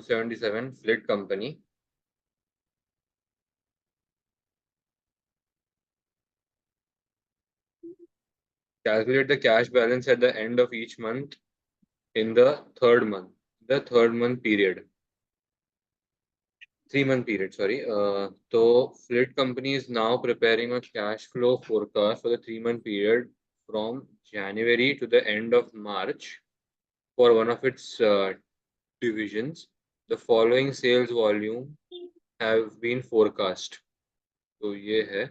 177 FLIT company. Calculate the cash balance at the end of each month in the third month period. 3-month period, sorry. So FLIT company is now preparing a cash flow forecast for the 3-month period from January to the end of March for one of its divisions. The following sales volume have been forecast. तो ये है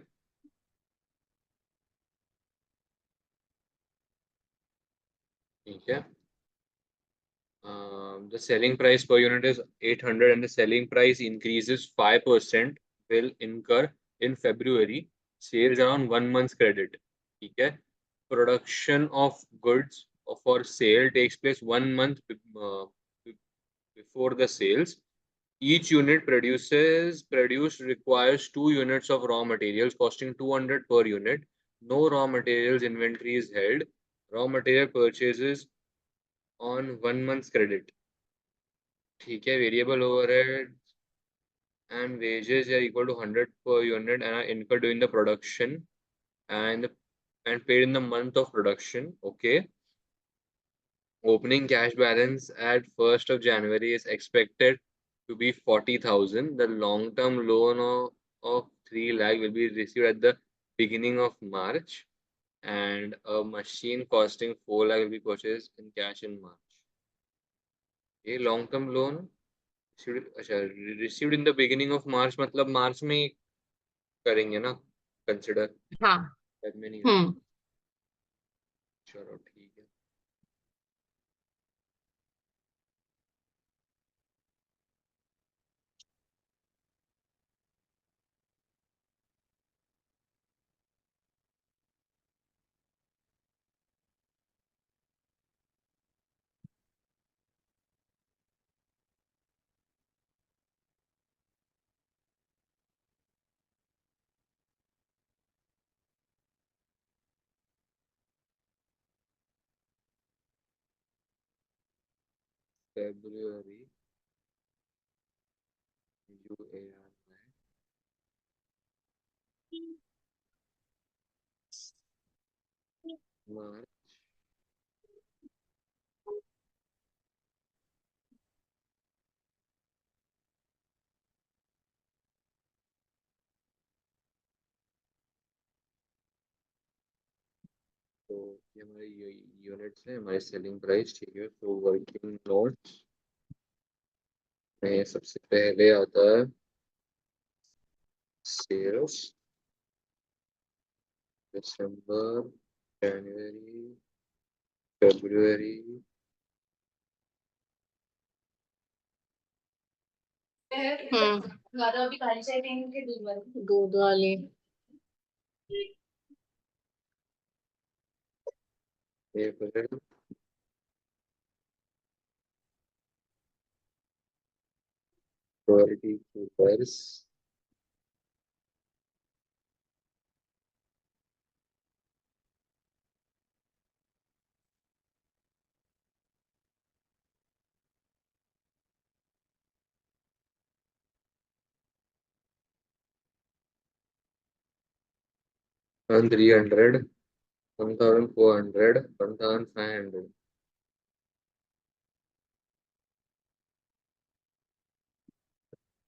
ठीक है. The selling price per unit is 800 and the selling price increases 5% will incur in February. Sales around 1 month's credit. ठीक है. Production of goods for sale takes place 1 month before the sales. Each unit produced requires 2 units of raw materials costing 200 per unit. No raw materials inventory is held. Raw material purchases on 1 month's credit. ठीक है. Variable overhead and wages are equal to 100 per unit and are incurred during the production and paid in the month of production. Okay. Opening cash balance at 1st of January is expected to be 40,000. The long-term loan of 3 lakh will be received at the beginning of March, and a machine costing 4 lakh will be purchased in cash in March. ये long-term loan received in the beginning of March मतलब मार्च में ही करेंगे ना consider. हाँ. में नहीं. चलो ठीक है. February UARY March तो ये हमारे यूनिट्स है हमारे सेलिंग प्राइस. ठीक है. तो वर्किंग नोट्स में सबसे पहले आता है सेल्स दिसंबर जनवरी फरवरी दूध वाली अप्रैल quality papers one 300 1400 1500.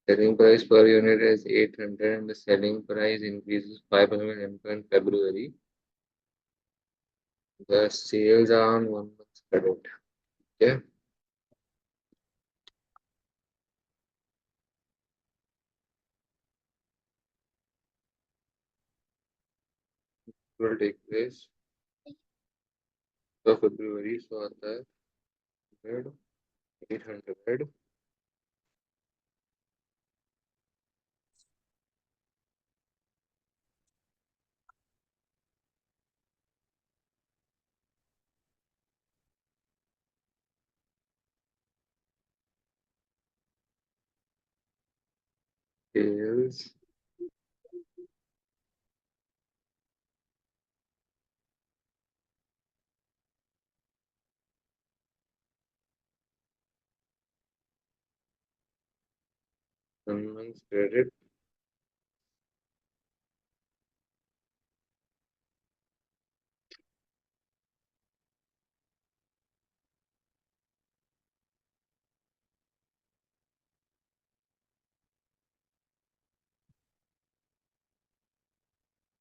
Selling price per unit is 800 and the selling price increases 5% in February. The sales are on 1 month's credit. Okay. Will take place for February. So आता है 100, 800 sales 1 month credit.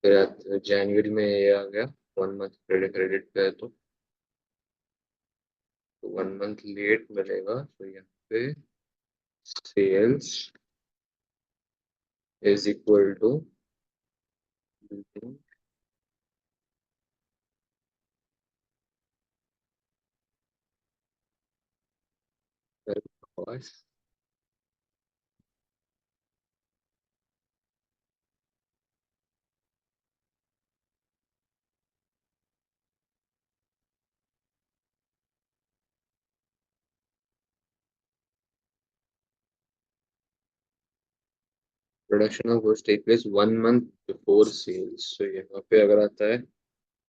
फिर जनवरी में ये आ गया 1 month credit, credit पे है तो 1 month late मिलेगा, तो यहाँ पे sales is equal to cost. Production of goods take place 1 month before sales, तो यहाँ पे अगर आता है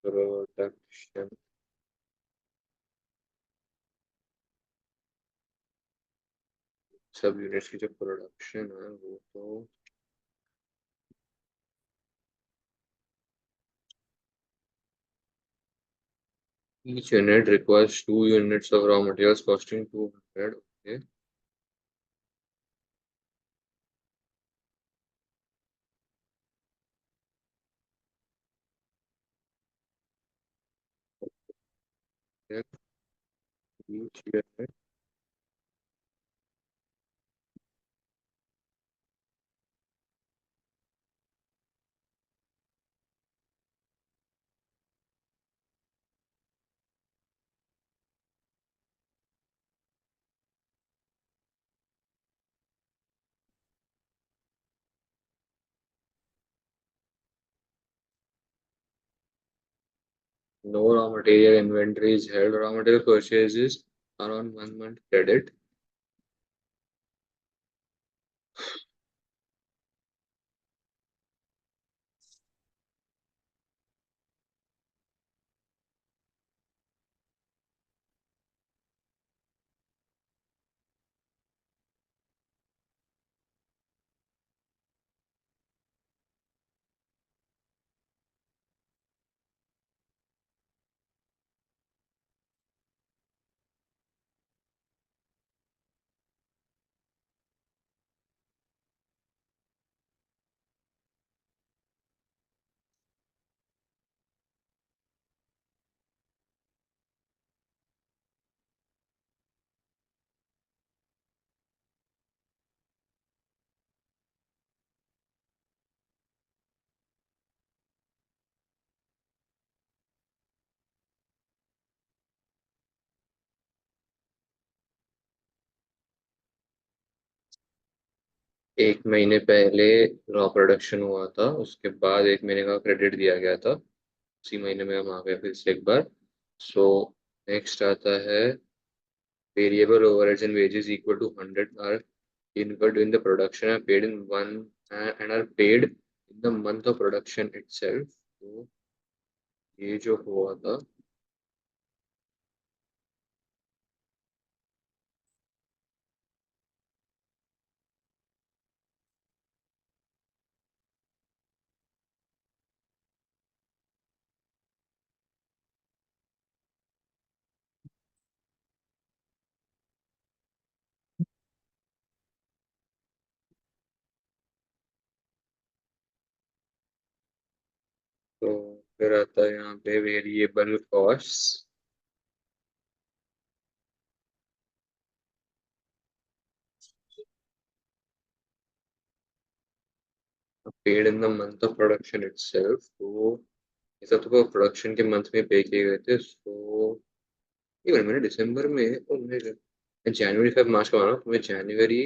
प्रोडक्शन, सब यूनिट्स की जो प्रोडक्शन है वो तो each unit requires 2 units of raw materials costing 200. Okay. Then each unit no raw material inventory is held. Raw material purchases are on 1 month credit. एक महीने पहले रॉ प्रोडक्शन हुआ था, उसके बाद एक महीने का क्रेडिट दिया गया था, उसी महीने में हम आ गए फिर से एक बार। सो नेक्स्ट आता है variable overheads and wages equal to 100 are incurred in the production are paid in one and are paid in the month of production itself. तो ये जो हुआ था, तो फिर आता है यहाँ पे variable cost paid in the month of production itself. तो ये सब तो प्रोडक्शन के मंथ में पे किए गए थे। सो ये मैंने दिसंबर में और मैं जनवरी फेब मार्च का माना, तो मैं जनवरी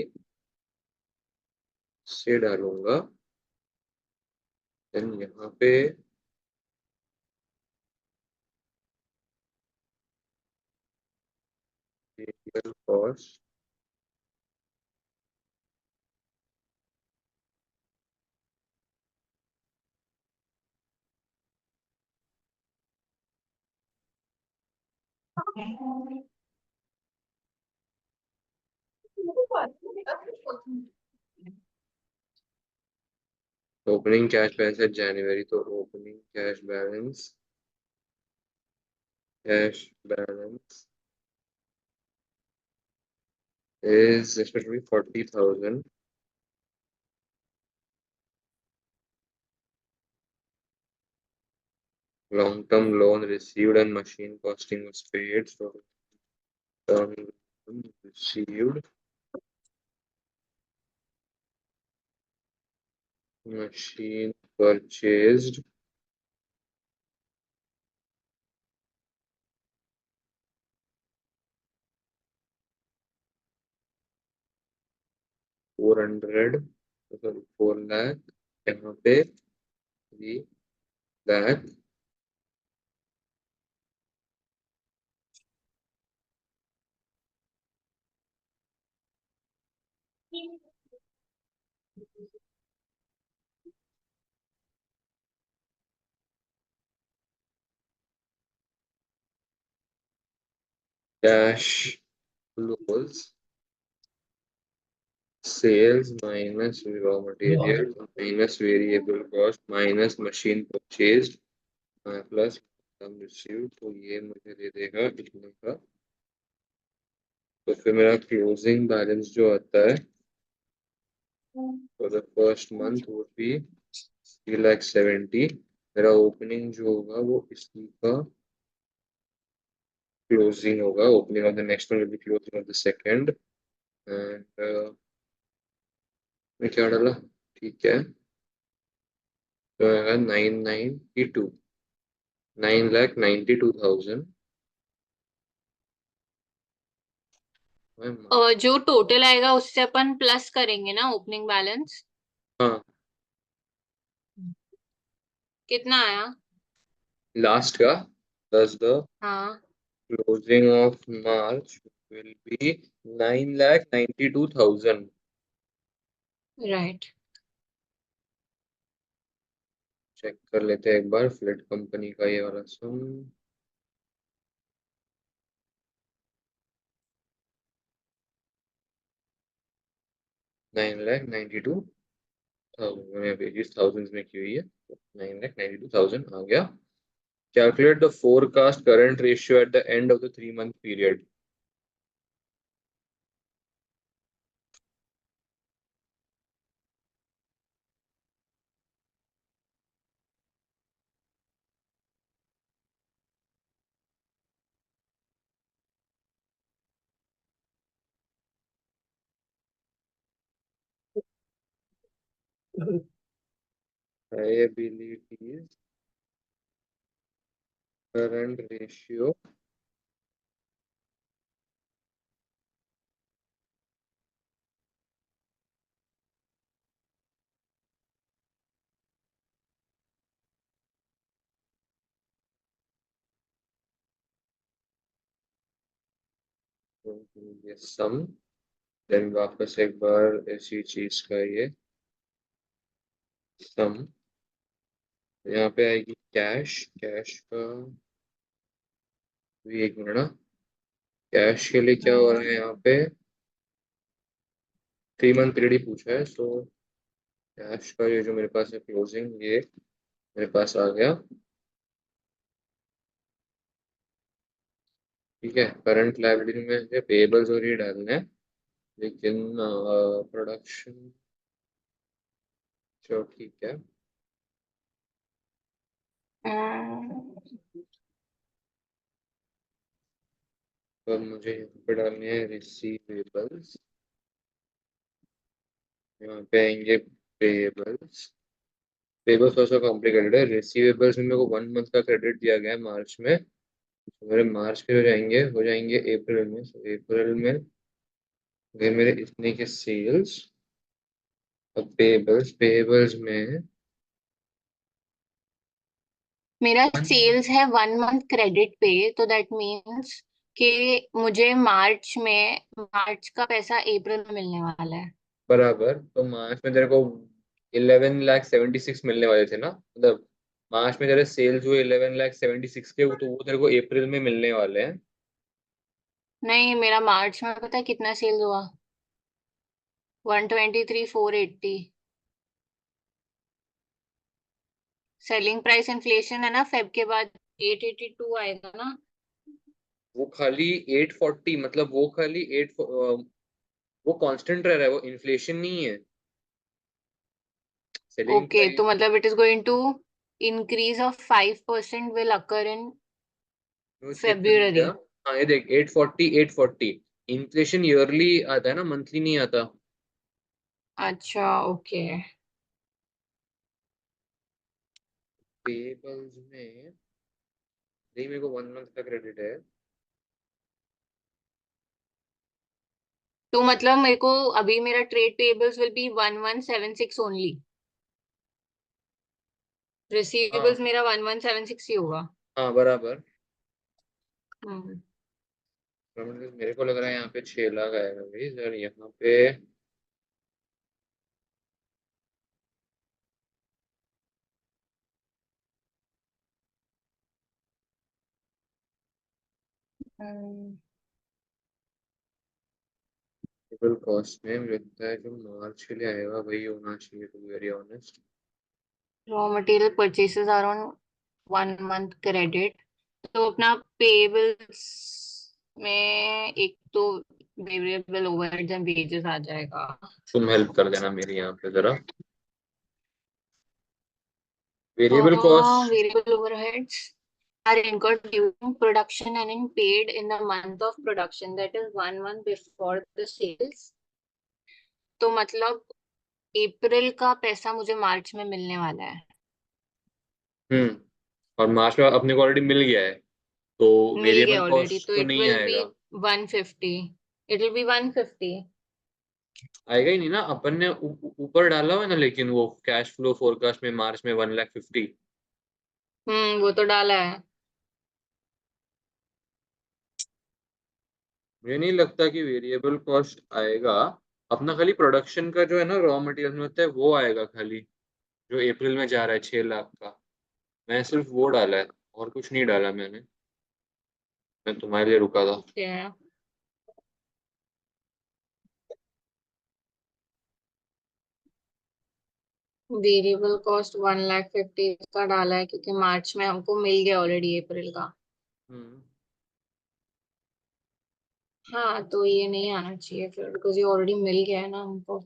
से डालूंगा। देन यहाँ पे variable cost opening cash balance है जनवरी, तो opening cash balance is expected to be 40,000. Long-term loan received and machine costing was paid. So term loan received, machine purchased, sorry, 4 lakh. यहाँ पे 3 lakh. Cash flows, sales minus raw materials minus variable cost minus machine purchased plus income received, तो ये मुझे दे देगा इतने का। तो फिर मेरा क्लोजिंग बैलेंस जो आता है for the first month would be 3,70,000। मेरा ओपनिंग जो होगा वो इसी का क्लोजिंग होगा। Opening of the next month will be closing of the second. And मैं क्या डाला, ठीक है, तो आएगा 9,92,000। और जो टोटल आएगा उससे अपन प्लस करेंगे ना ओपनिंग बैलेंस। हाँ, कितना आया? लास्ट का दस द हाँ closing of March will be 9,92,000। Right. Check कर लेते हैं एक बार फ्लिट कंपनी का ये वाला सम। 9,92,000 मैंने पेजेस थाउजेंड्स में की हुई है, 9,92,000 आ गया। Calculate the forecast current ratio at the end of the 3 month period. Liabilities current ratio ये सम। देन वापस एक बार इसी चीज का ये सम यहाँ पे आएगी। कैश कैश का भी एक मिनट ना, कैश के लिए क्या हो रहा है यहाँ पे, 3 month पीरियड ही पूछा है। सो कैश का ये जो मेरे पास है क्लोजिंग, ये मेरे पास आ गया। ठीक है, करंट लायबिलिटी में से पेबल्स और ये डालना है, लेकिन प्रोडक्शन, चलो ठीक है। तो अब मुझे यहाँ पे डालने हैं रिसीवेबल्स, यहाँ पे आएंगे पेबल्स। पेबल्स थोड़ा सा कॉम्प्लिकेटेड है। रिसीवेबल्स में मेरे को 1 month का क्रेडिट दिया गया है मार्च में, तो मेरे मार्च के हो जाएंगे अप्रैल में। तो अप्रैल में फिर मेरे इतने के सेल्स। अब पेबल्स में मेरा सेल्स है 1 मंथ क्रेडिट पे, तो दैट मीन्स कि मुझे मार्च का पैसा अप्रैल में मिलने वाला है। बराबर, तो मार्च में तेरे को 11,76,000 मिलने वाले थे ना, मतलब मार्च में तेरे सेल्स हुए 11,76,000 के, तो वो तेरे को अप्रैल में मिलने वाले हैं। नहीं, मेरा मार्च में पता है कितना सेल्स हुआ? 123,480। सेलिंग प्राइस इन्फ्लेशन है ना, फेब के बाद 882 आएगा ना। वो खाली 840, मतलब वो खाली 8, वो कांस्टेंट रह रहा है, वो इन्फ्लेशन नहीं है। सेलिंग ओके, तो प्राइस मतलब it is going to increase of 5% will occur in वो चेक कर फेब्रुअरी। लिया। हाँ ये देख, 840 840। इन्फ्लेशन ईयरली आता है ना, मंथली नहीं आता। अच्छा, ओके। पेबल्स में नहीं, मेरे को 1 मंथ का क्रेडिट है। तो मतलब मेरे को अभी मेरा trade payables will be 1176 only. हाँ रिसीवेबल्स मेरा 1176 ही होगा। हाँ बराबर। हम्म। मेरे को लग रहा है यहाँ पे 6 लाख आएगा भाई सर, यहाँ पे। टेबल कॉस्ट में मुझे लगता है जो मार्च के लिए आएगा वही होना चाहिए, to be very honest. Raw material purchases are on 1 month credit. तो अपना पेबल्स में एक तो वेरिएबल ओवरहेड्स एंड वेजेस आ जाएगा। तुम हेल्प कर देना मेरी यहाँ पे जरा। Variable cost. Variable overheads are incurred during production and in paid in the month of production, that is 1 month before the sales। तो मतलब अप्रैल का पैसा मुझे मार्च में मिलने वाला है। और मार्च में अपने को ऑलरेडी मिल गया है, तो मिल वेरिएबल गया ऑलरेडी, कॉस्ट तो तो इट नहीं विल बी आएगा। 150। It will be 150। आएगा ही नहीं ना, अपन ने ऊपर डाला हुआ है ना, लेकिन वो कैश फ्लो फोरकास्ट में मार्च में 1,50,000। वो तो डाला है। मुझे नहीं लगता कि वेरिएबल कॉस्ट आएगा। अपना खाली प्रोडक्शन का जो है ना, रॉ मटेरियल में होता है, वो आएगा खाली, जो अप्रैल में जा रहा है 6 लाख का। मैं सिर्फ वो डाला है, और कुछ नहीं डाला मैंने। मैं तुम्हारे लिए रुका था। क्या? वेरिएबल कॉस्ट 1,50,000 का डाला है क्योंकि मार्च में हमको मिल गया ऑलरेडी अप्रैल का। हम्म। हाँ, तो ये नहीं आना चाहिए फिर, बिकॉज ये ऑलरेडी मिल गया है ना हमको।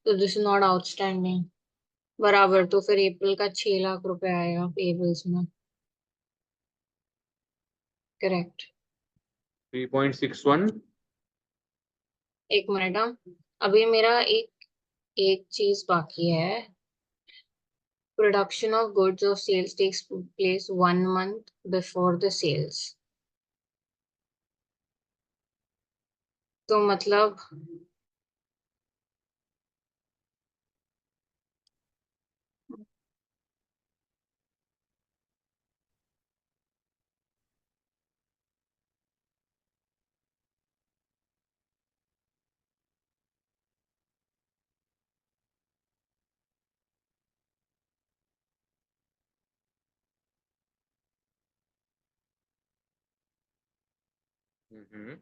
तो दिस इज नॉट आउटस्टैंडिंग। बराबर, तो फिर अप्रैल का 6 लाख रुपए आएगा पेबल्स में। करेक्ट। 3.61। एक मिनट, हाँ। अभी मेरा एक एक चीज बाकी है। Production of goods of sales takes place 1 month before the sales. तो मतलब हम्म।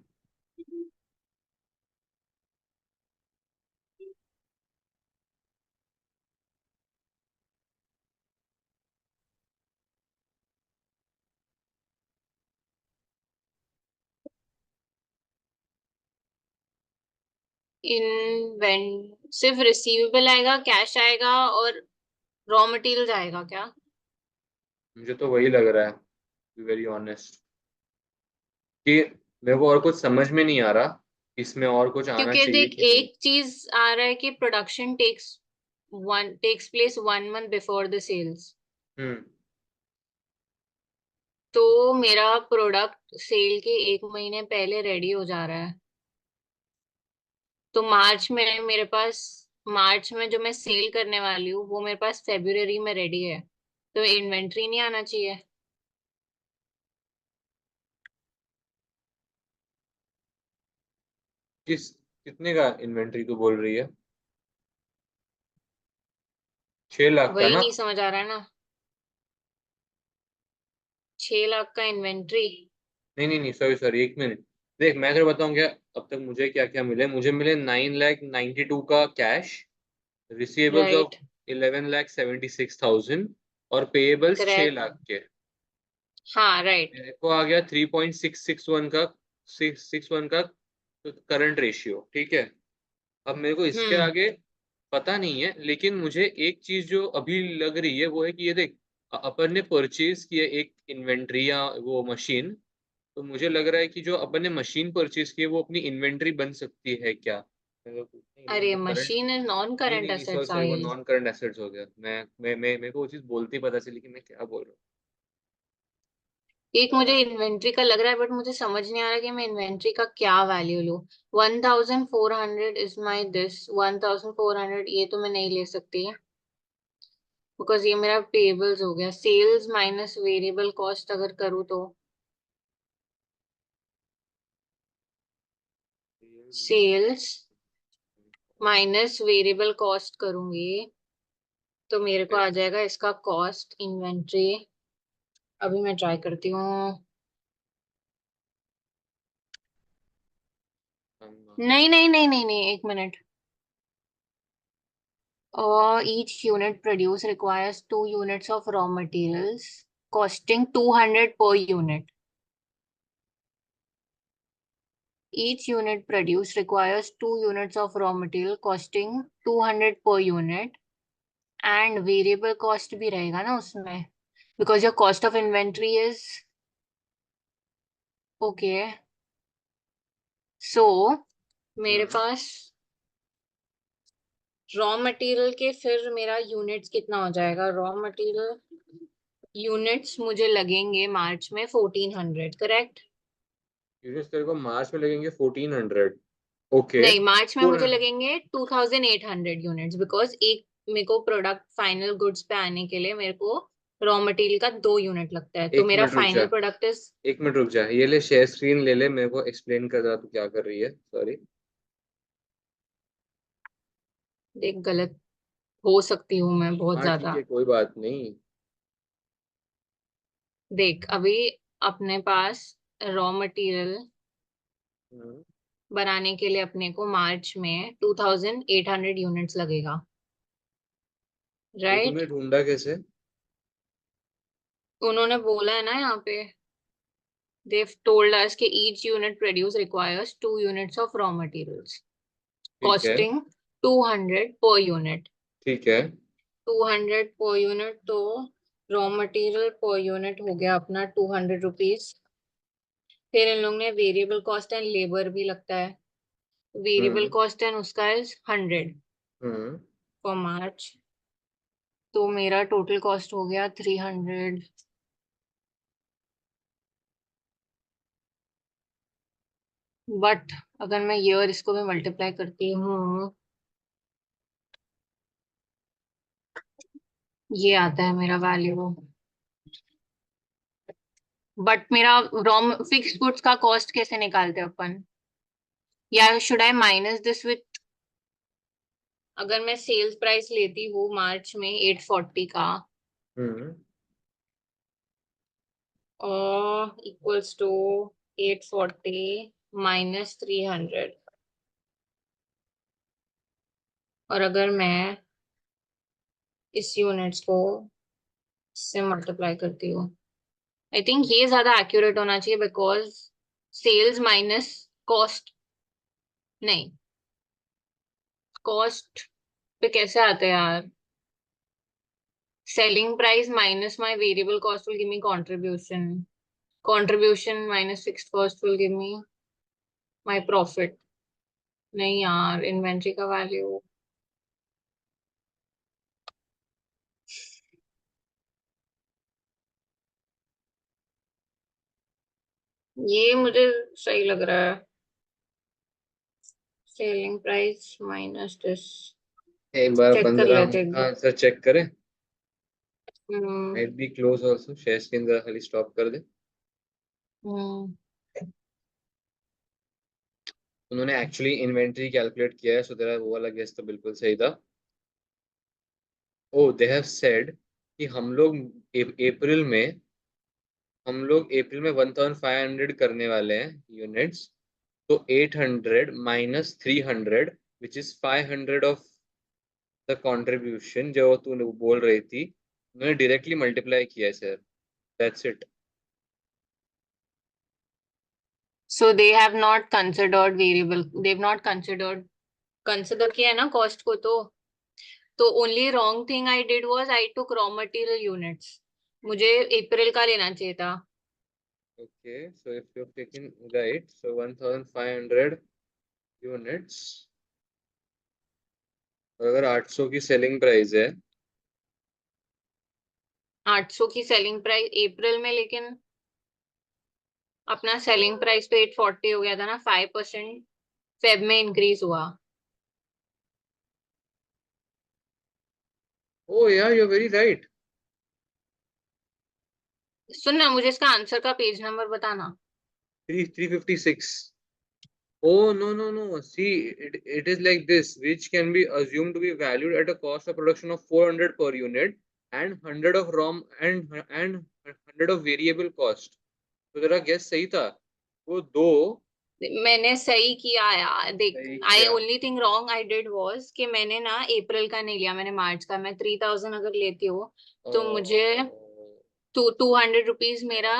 इन्वेंट सिर्फ रिसीवेबल आएगा, कैश आएगा और रॉ मटेरियल्स आएगा क्या? मुझे तो वही लग रहा है, टू वेरी ऑनेस्ट, कि मेरे को और कुछ समझ में नहीं आ रहा, इसमें और कुछ आना क्योंकि चाहिए देख, कि नहीं। एक चीज आ रहा है कि production takes place 1 month before the sales. Hmm. तो मेरा प्रोडक्ट सेल के 1 महीने पहले रेडी हो जा रहा है। तो मार्च में जो मैं सेल करने वाली हूँ वो मेरे पास फेब्रुअरी में रेडी है। तो इन्वेंट्री नहीं आना चाहिए। कितने का इन्वेंट्री तू बोल रही है? 6 लाख का वही ना? नहीं समझ आ रहा है ना। 6 लाख का इन्वेंट्री। नहीं नहीं नहीं, सॉरी सॉरी, एक मिनट। देख मैं तेरे बताऊं क्या, अब तक मुझे क्या क्या मिले। मुझे मिले 9,92,000 का कैश, रिसीवेबल्स ऑफ राइट। 11,76,000, और पेएबल्स 6 करेक्ट। लाख के। हाँ राइट। मेरे को आ गया 3.661 का 661 का करंट रेशियो, ठीक है। अब मेरे को इसके हम्म। आगे पता नहीं है, लेकिन मुझे एक चीज जो अभी लग रही है वो है कि ये देख, अपन ने परचेज किया एक इन्वेंट्री या वो मशीन, तो मुझे लग रहा है कि जो अपन ने मशीन परचेज की है वो अपनी इन्वेंट्री बन सकती है क्या। नहीं नहीं, अरे वो करंट, मशीन इज नॉन नहीं करंट नहीं नहीं, सॉरी एसेट सॉरी, वो साहिल। नॉन करंट एसेट्स हो गया। मैं मेरे को वो चीज बोलते ही पता चली कि मैं क्या बोल रहा एक मुझे इन्वेंट्री का लग रहा है, बट मुझे समझ नहीं आ रहा कि मैं इन्वेंट्री का क्या वैल्यू लूं। 1400 इज माई दिस 1400, ये तो मैं नहीं ले सकती बिकॉज ये मेरा पेबल्स हो गया। सेल्स माइनस वेरिएबल कॉस्ट अगर करूँ तो, सेल्स माइनस वेरिएबल कॉस्ट करूंगी तो मेरे को है। आ जाएगा इसका कॉस्ट इन्वेंट्री। अभी मैं ट्राई करती हूँ। नहीं नहीं नहीं नहीं नहीं, एक minute. Each unit produced requires 2 units of raw materials costing 200 per unit. Each unit produced requires 2 units of raw material costing 200 per unit, and variable cost भी रहेगा ना उसमें, because your cost of inventory is okay. So मेरे हम्म। पास raw material के फिर मेरा units कितना हो जाएगा। रॉ मटेरियल यूनिट्स मुझे लगेंगे मार्च में 1400, करेक्ट। यूनिट्स तेरे को मार्च में लगेंगे 1400। ओके। नहीं, मार्च में फोर मुझे लगेंगे 2800 यूनिट्स, बिकॉज एक मेरे को प्रोडक्ट फाइनल गुड्स पे आने के लिए मेरे को रॉ मटेरियल का 2 यूनिट लगता है, तो एक मेरा मिनट रुक जा, फाइनल प्रोडक्ट इज। 1 मिनट रुक जा, ये ले शेयर स्क्रीन ले ले, मेरे को एक्सप्लेन कर रहा तू क्या कर रही है, सॉरी। देख, गलत हो सकती हूँ मैं बहुत हाँ ठीक ज्यादा। है, कोई बात नहीं। देख, अभी अपने पास रॉ मटेरियल हम्म। बनाने के लिए अपने को मार्च में 2800 यूनिट्स लगेगा, वो राइट। तूने ढूंढा कैसे? उन्होंने बोला है ना यहाँ पे, they've told us कि each unit produced requires 2 units of raw materials ठीक है। costing 200 per unit। ठीक है। 200 per unit, तो रॉ मटेरियल पर यूनिट हो गया अपना 200 रुपीज। फिर इन लोगों ने वेरिएबल कॉस्ट एंड लेबर भी लगता है। Variable hmm. कॉस्ट एंड उसका इज 100 हम्म। For March. तो मेरा टोटल कॉस्ट हो गया 300। बट अगर मैं ईयर इसको भी मल्टीप्लाई करती हूँ, ये आता है मेरा वैल्यू। बट मेरा रॉ फिक्स्ड गुड्स का कॉस्ट कैसे निकालते हैं अपन, या should I minus this with. अगर मैं सेल्स प्राइस लेती हूँ मार्च में 840 का, हम्म। और इक्वल्स टू 840 माइनस 300, और अगर मैं इस यूनिट्स को से मल्टीप्लाई करती हूँ, आई थिंक ये ज्यादा एक्यूरेट होना चाहिए, बिकॉज सेल्स माइनस कॉस्ट, नहीं, कॉस्ट पे कैसे आते हैं यार। Selling price minus my variable cost will give me contribution, contribution minus fixed cost will give me my profit. नहीं यार, इन्वेंट्री का वैल्यू, ये मुझे सही लग रहा है। सेलिंग प्राइस माइनस दिस, एक बार चेक अपन कर जरा लेते हैं। आंसर चेक करें। Hmm. Might be close also, share screen जरा खाली स्टॉप कर दे। हम्म। उन्होंने एक्चुअली इन्वेंट्री कैलकुलेट किया है, सो तेरा वो वाला गेस तो बिल्कुल सही था। ओ दे हैव सेड कि हम लोग अप्रैल में 1500 करने वाले हैं यूनिट्स। तो 800 minus 300 which is 500 of the contribution जो तू बोल रही थी, मैंने डायरेक्टली मल्टीप्लाई किया है sir, that's it. So they have not considered variable. They've not considered consider किया है ना cost को तो only wrong thing I did was I took raw material units. मुझे अप्रैल का लेना चाहिए था. Okay, so if you taken right, so 1500 units, और अगर 800 की सेलिंग प्राइस है, 800 की सेलिंग प्राइस अप्रैल में, लेकिन अपना सेलिंग प्राइस तो 840 हो गया था ना. 5% फेब में इंक्रीज हुआ. ओ या यू आर वेरी राइट। सुन ना, मुझे इसका आंसर का पेज नंबर बताना. 356। Oh, no, no, no. See, it is like this, which can be assumed to be valued at a cost of production of 400 per unit and 100 of and 100 of variable cost. तो तेरा guess सही था, वो दो मैंने सही किया यार, देख. सही आई किया। Only thing wrong I did was कि मैंने ना अप्रैल का नहीं लिया, मैंने मार्च का. मैं 3000 अगर लेती हूँ तो मुझे ₹200 मेरा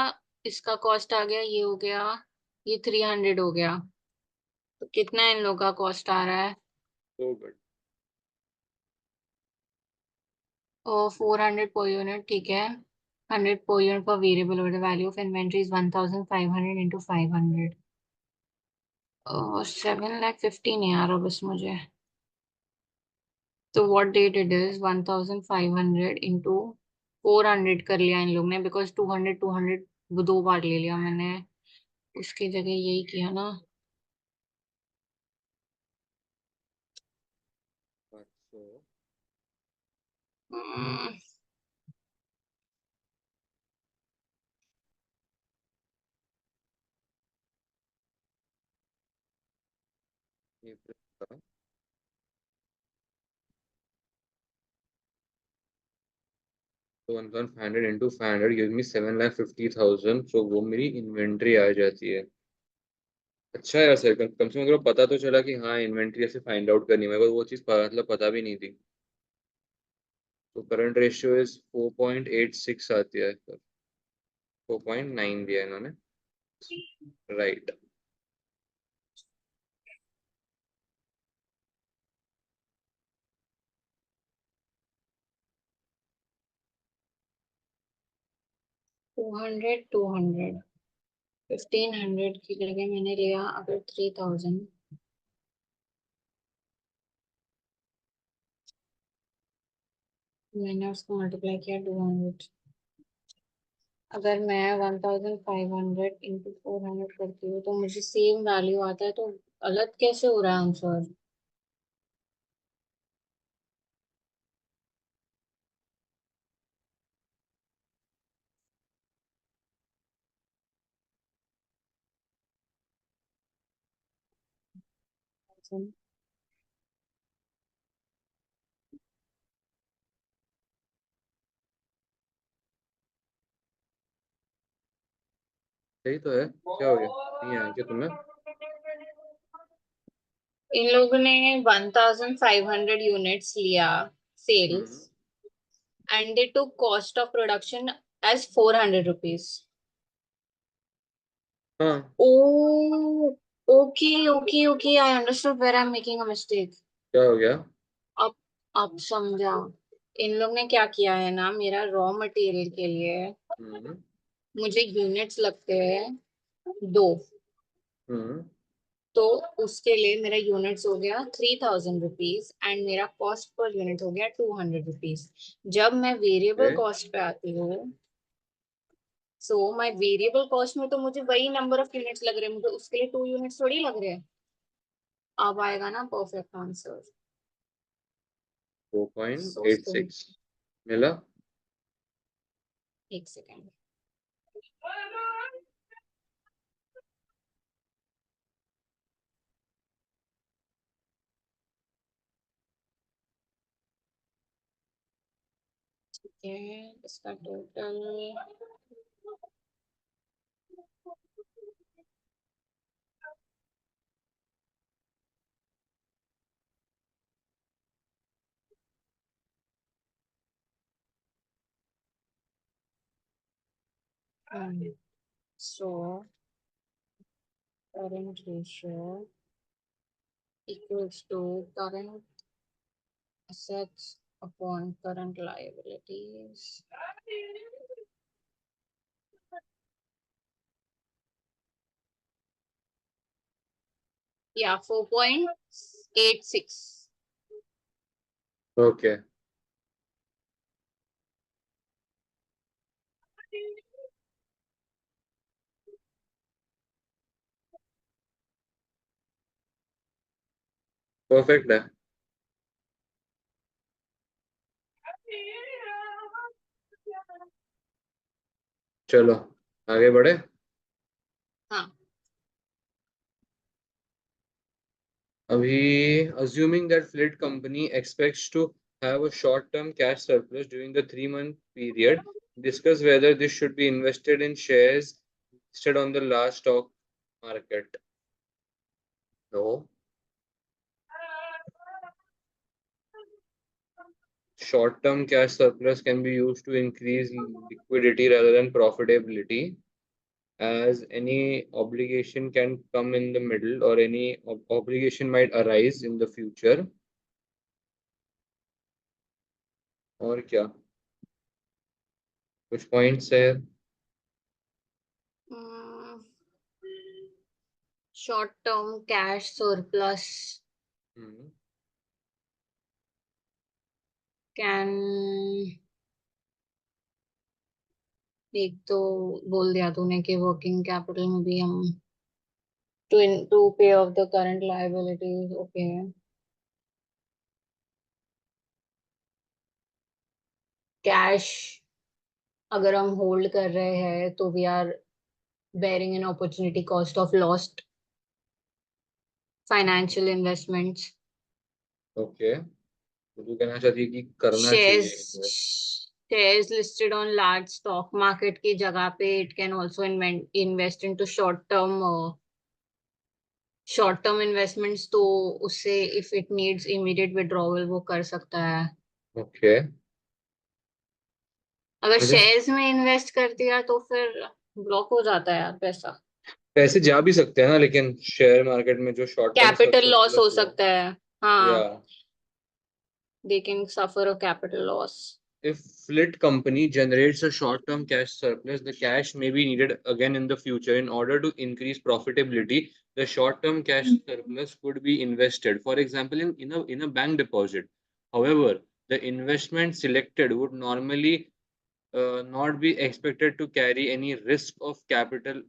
इसका कॉस्ट आ गया. ये हो गया, ये 300 हो गया. तो कितना इन लोगों का कॉस्ट आ रहा है? so good. और 400 पर यूनिट, ठीक है. 100 per unit for variable order value of inventory is 1500 into 500. 7,15,000 यार अब इस मुझे. तो what date it is? 1500 into 400 कर लिया इन लोग ने, बिकॉज 200 वो दो बार ले लिया मैंने. उसकी जगह यही किया ना. So, हम्म, ये तो 1500 into 500 gives me 7,50,000, so वो मेरी इन्वेंट्री आ जाती है। अच्छा यार सर, कम से कम मेरे को पता तो चला कि हाँ इन्वेंट्री ऐसे फाइंड आउट करनी है, मेरे को वो चीज़ मतलब पता भी नहीं थी। तो करंट रेशियो इज 4.86 आती है सर, 4.9 दिया है इन्होंने, राइट। 200 200 1500 की जगह मैंने लिया अगर 3000. मैंने उसको मल्टीप्लाई किया 200. अगर मैं 1500 इंटू 400 करती हूँ तो मुझे सेम वैल्यू आता है, तो गलत कैसे हो रहा है आंसर? सही तो है, क्या हो गया, नहीं आया क्या तुम्हें? इन लोगों ने 1500 यूनिट्स लिया hmm. Sales, and they took cost of production as ₹400. हाँ, Oh, okay. I understood where I'm making a mistake. क्या हो गया? अब अब समझा. इन लोग ने क्या किया है ना, मेरा रॉ मटेरियल के लिए हम्म। मुझे यूनिट्स लगते हैं दो. हम्म। तो उसके लिए मेरा यूनिट्स हो गया ₹3000 एंड मेरा कॉस्ट पर यूनिट हो गया ₹200. जब मैं वेरिएबल ओके, कॉस्ट पे आती हूँ, सो माय वेरिएबल कॉस्ट में तो मुझे वही नंबर ऑफ यूनिट्स लग रहे हैं, मुझे उसके लिए 2 यूनिट्स थोड़ी लग रहे हैं. अब आएगा ना perfect answer. Four point eight सोचते हैं. सिक्स मिला। एक सेकेंड. ठीक है, इसका total So current ratio equals to current assets upon current liabilities. Yeah, 4.86. Okay. Perfect है. चलो आगे बढ़े. हाँ. Abhi, assuming that FLIT company expects to have a short-term cash surplus during the 3-month period, discuss whether this should be invested in shares listed on the last stock market. No. Short-term cash surplus can be used to increase liquidity rather than profitability, as any obligation can come in the middle or any obligation might arise in the future. और क्या कुछ points है. Short-term cash surplus can, एक तो बोल दिया तूने कि वर्किंग कैपिटल में भी हम to pay off the current liabilities. Okay. Cash अगर हम होल्ड कर रहे हैं तो we are bearing an opportunity cost of lost financial investments. Okay. तो तू कहना चाहती है कि करना चाहिए invest. Shares listed on large stock market की जगह पे it can also invest into short term investments, तो उससे if it needs immediate withdrawal वो कर सकता है. ओके. अगर मुझे शेयर्स में इन्वेस्ट कर दिया तो फिर ब्लॉक हो जाता है यार पैसा. पैसे जा भी सकते हैं ना, लेकिन शेयर मार्केट में जो शॉर्ट टर्म कैपिटल लॉस हो सरप्लस हुआ. सकता है. या हाँ, they can suffer a capital loss. if FLIT company generates a short-term cash surplus, the cash may be needed again in the future. In order to increase profitability, the short-term cash surplus could be invested, for example, in a bank deposit. However, the investment selected would normally not be expected to carry any risk of capital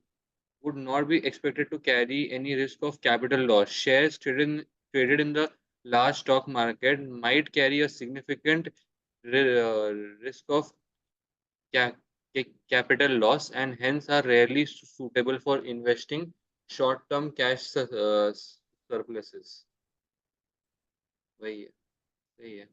would not be expected to carry any risk of capital loss. Shares traded in the large stock market might carry a significant risk of ca- capital loss and hence are rarely suitable for investing short-term cash surpluses. वही है. सही है.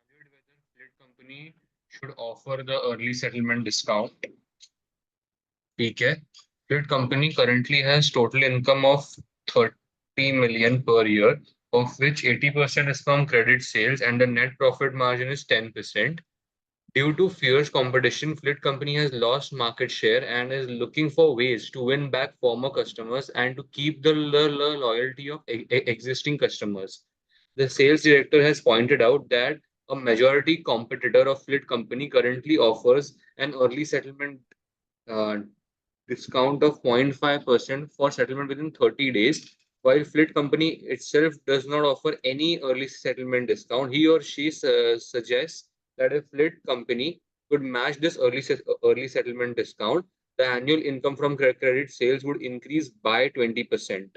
Evaluate whether FLIT company should offer the early settlement discount. ठीक है. FLIT company currently has total income of 30 million per year, of which 80% is from credit sales and the net profit margin is 10%. Due to fierce competition, FLIT company has lost market share and is looking for ways to win back former customers and to keep the loyalty of existing customers. The sales director has pointed out that a majority competitor of FLIT company currently offers an early settlement uh, discount of 0.5% for settlement within 30 days. While FLIT company itself does not offer any early settlement discount, he or she suggests that if FLIT company could match this early settlement discount, the annual income from credit sales would increase by 20%.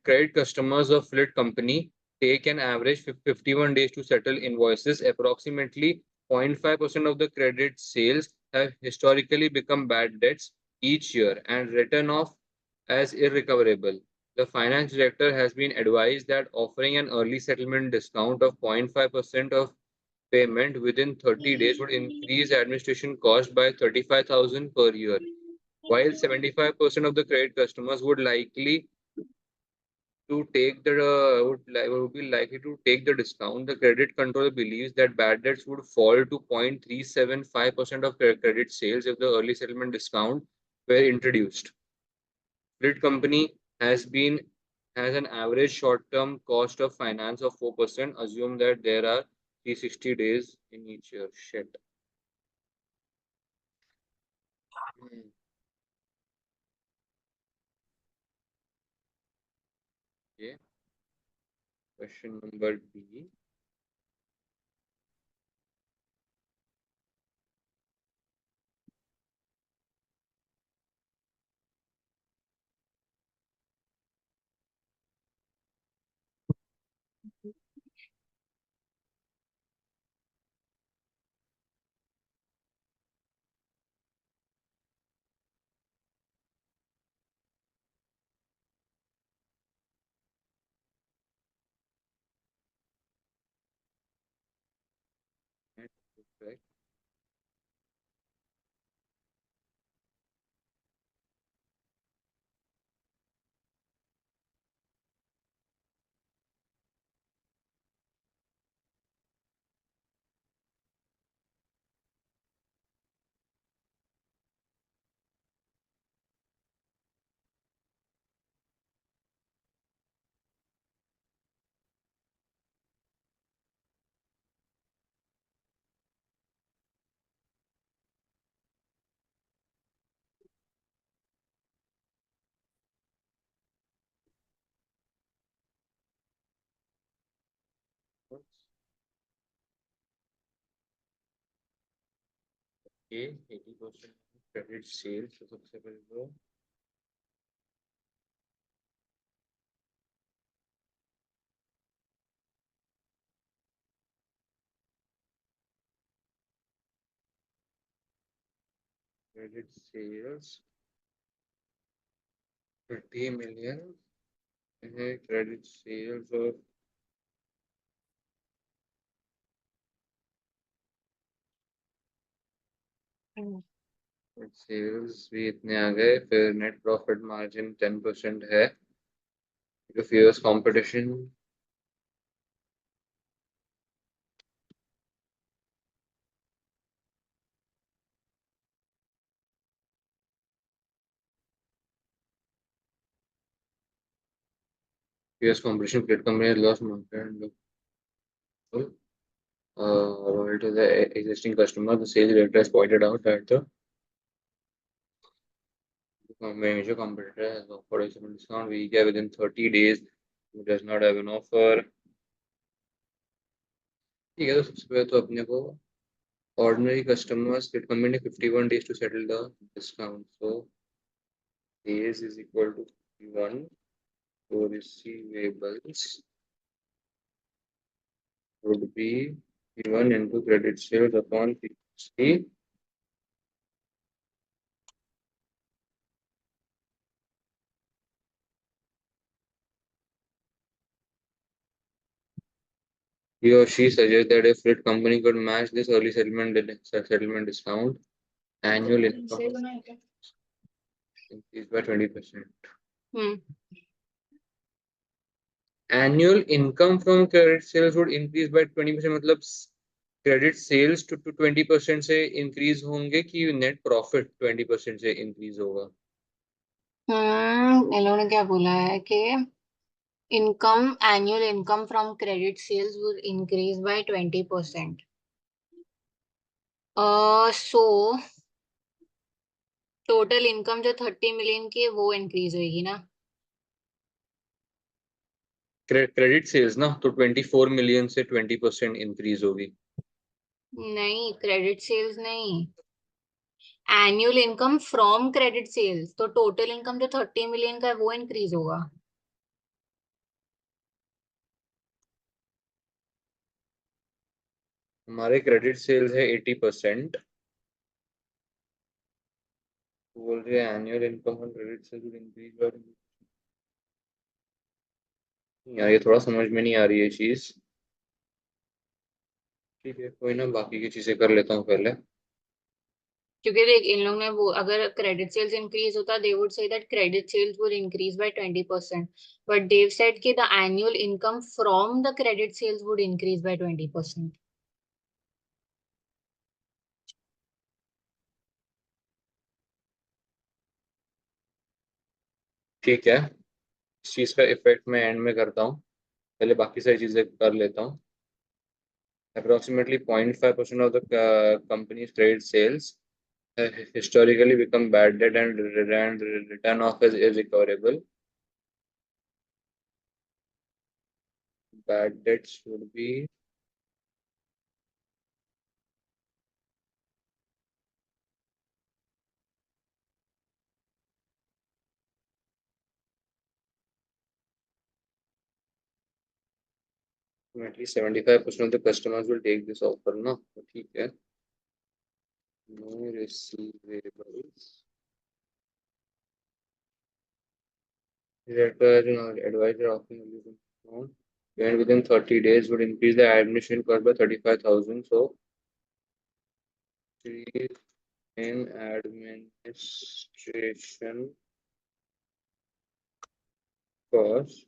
Credit customers of FLIT company take an average 51 days to settle invoices. Approximately 0.5% of the credit sales have historically become bad debts each year and written off as irrecoverable. The finance director has been advised that offering an early settlement discount of 0.5% of payment within 30 days would increase administration cost by 35,000 per year, while 75% of the credit customers would likely to take the would be likely to take the discount. The credit controller believes that bad debts would fall to 0.375% of credit sales if the early settlement discount were introduced. FLIT company has an average short-term cost of finance of 4%. Assume that there are 360 days in each year. Shit. Hmm. Okay. Question number B. Correct. Okay. 80% credit sales. तो सबसे पहले तो credit sales 30 million. Credit sales of sales भी इतने आ गए फिर net profit margin 10% है fierce competition fierce competition create company lost market and loyal to the existing customer. The sales director has pointed out that the major competitor has offered a similar discount. We get within 30 days. Who does not have an offer. ठीक है तो सबसे पहले तो अपने को ordinary customers get company 51 days to settle the discount. So days is equal to 51. So receivables would be given into credit sales upon 60. He or she suggests that a freight company could match this early settlement discount. Annual income increase by 20%. Annual income from credit sales would increase by 20%. मतलब credit sales to 20% से increase होंगे कि net profit 20% से increase होगा. इन लोगों ने क्या बोला है कि annual income from credit sales would increase by 20%. So total income जो 30 million की है वो increase होगी ना. Credit sales ना तो 24 million से 20% increase होगी. नहीं, credit sales नहीं, annual income from credit sales. तो total income जो 30 million का है वो increase होगा. हमारे credit sales है 80%. बोल रही है एनुअल इनकम ऑन क्रेडिट से इंक्रीज। यार ये थोड़ा समझ में नहीं आ रही है चीज। ठीक है कोई ना, बाकी की चीजें कर लेता हूँ पहले। क्योंकि देख इन लोग ने वो अगर क्रेडिट सेल्स इंक्रीज होता they would say that credit sales would increase by 20%, but they said कि the annual income from the credit sales would increase by 20%. ठीक है, इस चीज का इफेक्ट मैं एंड में करता हूँ, पहले बाकी सारी चीजें कर लेता हूँ। Approximately 0.5% of the company's credit sales have historically become bad debt and return off as irrecoverable. Bad debts would be at least 75% of the customers will take this offer, no? तो ठीक है, no receivables. Director and advisor often only and within 30 days would increase the admission cost by 35,000. So, increase in administration cost.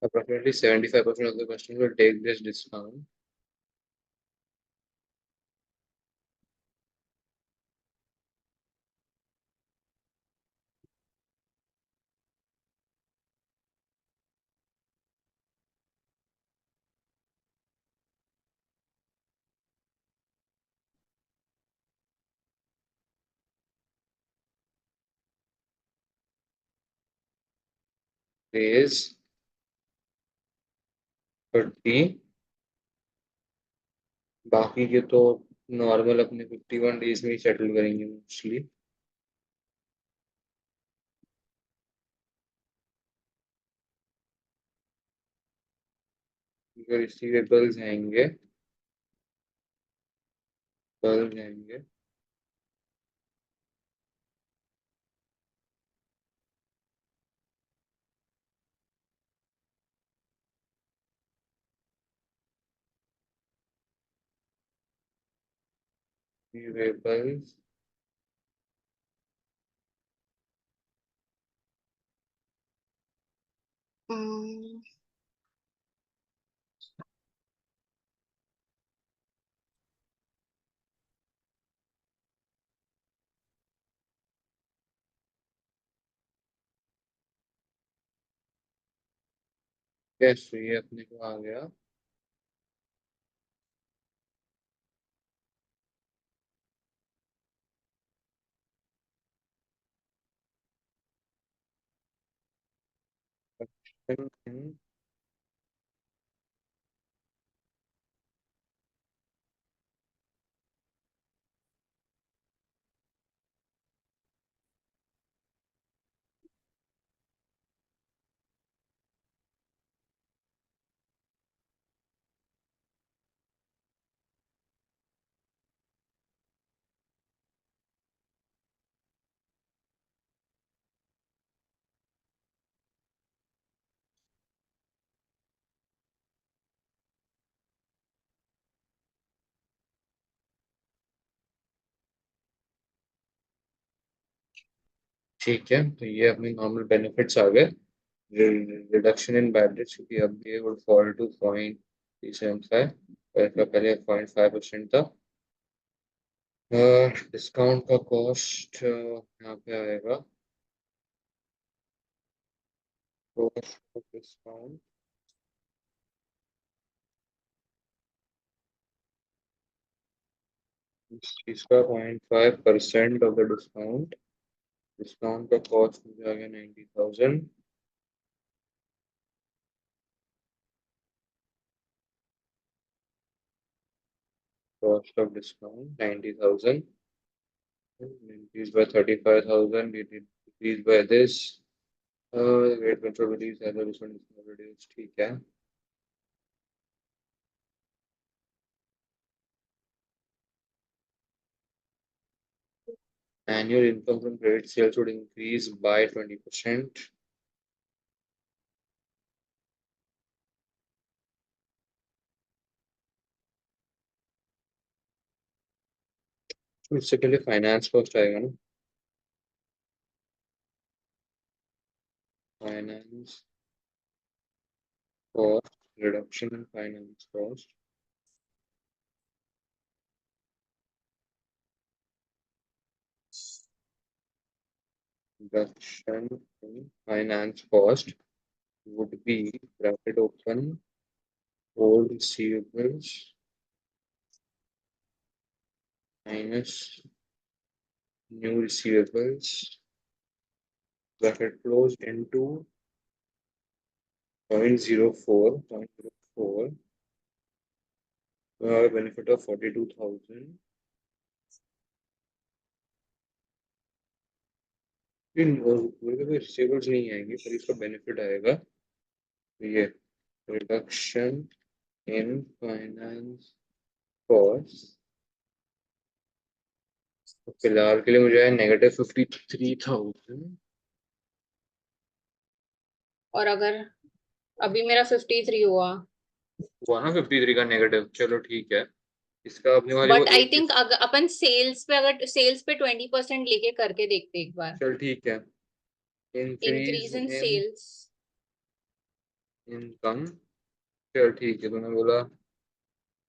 Approximately 75% of the customers will take this discount. Is 30, बाकी के तो normal अपने 51 days में ही settle करेंगे mostly. Receivables आएंगे, balls आएंगे, receivables Hmm. कैसे ये अपने को आ गया। in ठीक है, तो ये अपने नॉर्मल बेनिफिट्स आ गए। रिडक्शन इन बैड डेट्स, क्योंकि अब ये वुड फॉल टू 0.375, इसका पहले 0.5% था। डिस्काउंट का कॉस्ट यहाँ पे आएगा, कॉस्ट ऑफ डिस्काउंट इस चीज का 0.5% ऑफ द डिस्काउंट, डिस्काउंट का कॉस्ट मुझे आ गया 90,000। Cost of discount 90,000 increased by 35,000, it increased by this, rate control release as a result is reduced, ठीक है। Annual income from credit sales would increase by 20%. इससे पहले फाइनेंस कॉस्ट आएगा ना, finance cost, reduction in finance cost, reduction in finance cost would be bracket open, old receivables minus new receivables, bracket close into 0.04, 0.04, benefit of 42,000. Receivables नहीं आएंगे पर इसका benefit आएगा, ये रिडक्शन इन फाइनेंस कॉस्ट। फिलहाल के लिए मुझे है -53,000। और अगर अभी मेरा 53 हुआ, हुआ ना 53 का नेगेटिव, चलो ठीक है। इसका अपने वाले को बट आई एक थिंक अगर अपन सेल्स पे, अगर सेल्स पे 20% लेके करके देखते एक बार। चल ठीक है। Increase increase in in sales income, चल ठीक है, तूने बोला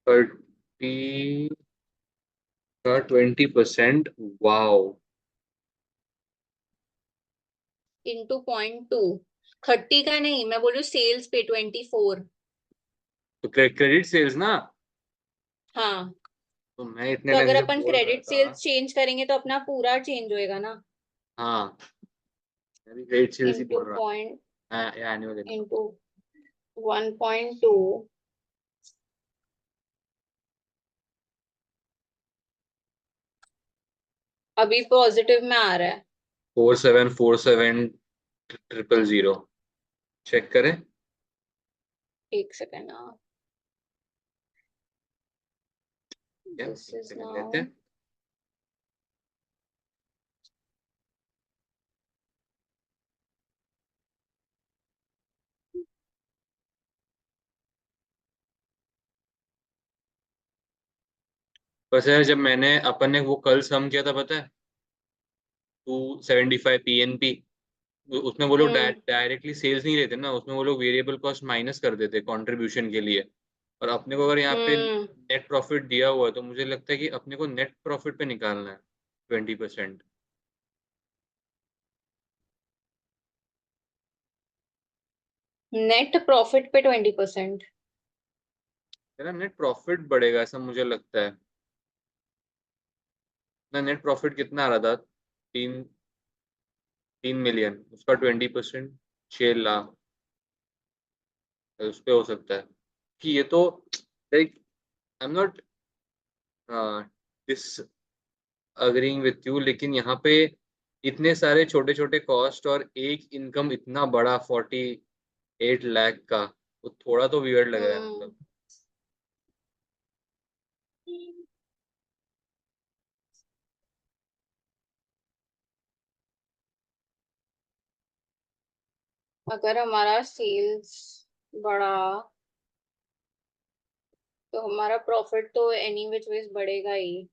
30 का 20%, वाओ। इंटू 0.2, 30 का नहीं, मैं बोल रही हूँ सेल्स पे 24। तो क्रेडिट सेल्स ना, हाँ, तो मैं इतने तो टाइम अगर से अपन बोल रहा क्रेडिट था। सेल्स चेंज करेंगे तो अपना पूरा चेंज होएगा ना। हाँ, मैं भी क्रेडिट सेल्स ही इंटू बोल रहा, पॉइंट, एनुअल इनकम। इंटू 1.2, अभी पॉजिटिव में आ रहा है। 4747,000 चेक करें। एक सेकेंड ना, क्या दिस एक इज सेकंड लेते नाउ, हैं। बस यार, जब मैंने अपन ने वो कल सम किया था पता है, 275 पीएनपी, उसमें वो लोग हम्म डायरेक्टली सेल्स नहीं लेते ना, उसमें वो लोग वेरिएबल कॉस्ट माइनस कर देते कंट्रीब्यूशन के लिए। और अपने को अगर यहाँ पे हम्म नेट प्रॉफिट दिया हुआ है तो मुझे लगता है कि अपने को नेट प्रॉफिट पे निकालना है 20%। नेट प्रॉफिट पे 20%। मेरा नेट प्रॉफिट बढ़ेगा ऐसा मुझे लगता है। ना नेट प्रॉफिट कितना आ रहा था, 3 मिलियन, उसका 20%, 6 लाख, उस पे हो सकता है कि ये तो, like, I am not disagreeing with you, लेकिन यहाँ पे इतने सारे छोटे छोटे कॉस्ट और एक इनकम इतना बड़ा 48 लाख का, वो थोड़ा तो वियर्ड लग रहा है हम्म मतलब। अगर हमारा सेल्स बढ़ा तो हमारा प्रॉफिट तो एनी विच वेज बढ़ेगा ही।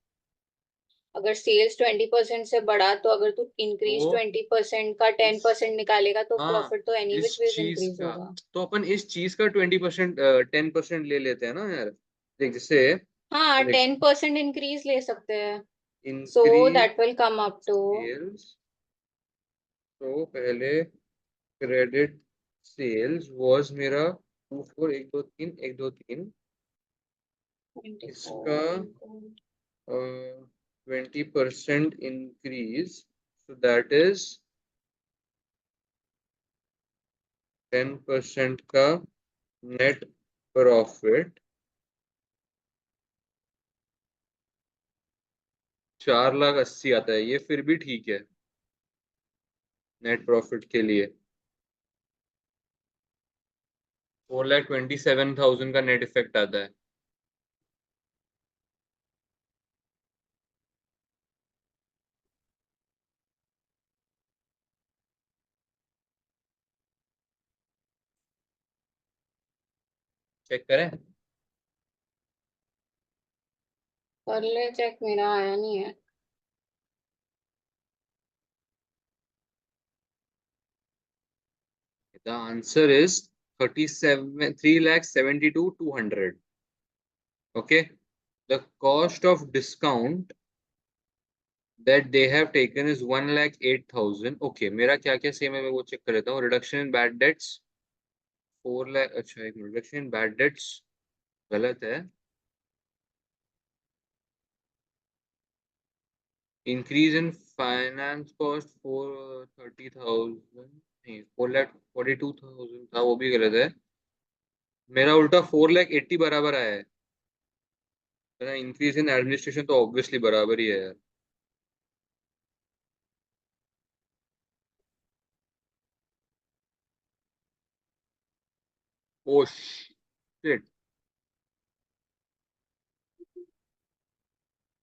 अगर सेल्स 20% से बढ़ा तो अगर तू इंक्रीज तो 20% का इस 10% निकालेगा तो हाँ, प्रॉफिट तो एनी इस विच वेज चीज इंक्रीज का, होगा। तो अपन इस चीज का 20%, 10% ले लेते हैं ना यार, देख जैसे, हाँ, देख, 10% इंक्रीज ले सकते हैं। So increase that will come up to sales, तो पहले क्रेडिट सेल्स वाज मेरा 24, 1 2 3, 1 2 3, इसका 20% increase, so that is 10% का नेट प्रॉफिट 4,80,000 आता है, ये फिर भी ठीक है नेट प्रॉफिट के लिए। 4,27,000 का नेट इफेक्ट आता है। चेक करें। कर ले चेक, मेरा आया नहीं है। The answer is 3,72,200. Okay. The cost of discount that they have taken is 1,08,000. Okay, मेरा क्या क्या सेम है मैं वो चेक कर लेता हूँ। Reduction in bad debts 4 lakh, अच्छा एक minute, reduction in bad debts गलत है। इंक्रीज इन फाइनेंस कॉस्ट 430,000, नहीं 4,42,000 था, वो भी गलत है। मेरा उल्टा 4,80,000 बराबर आया है। इंक्रीज इन एडमिनिस्ट्रेशन तो ऑब्वियसली बराबर ही है यार। Oh shit.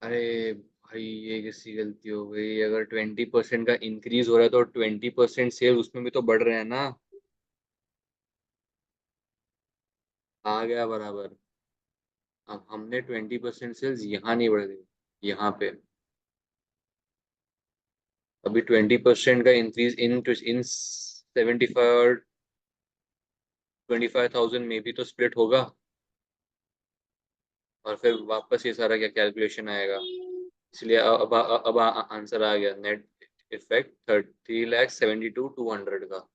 अरे भाई, ये किसकी गलती हो गई? अगर 20% का इंक्रीज हो रहा है तो 20% सेल उसमें भी तो बढ़ रहे हैं ना। आ गया बराबर। अब हमने 20% सेल्स यहाँ नहीं बढ़ दी, यहाँ पे। अभी 20% का इंक्रीज इन 25,000 में भी तो स्प्लिट होगा, और फिर वापस ये सारा क्या कैलकुलेशन आएगा। इसलिए अब आंसर आ गया, नेट इफेक्ट 3,72,200 का।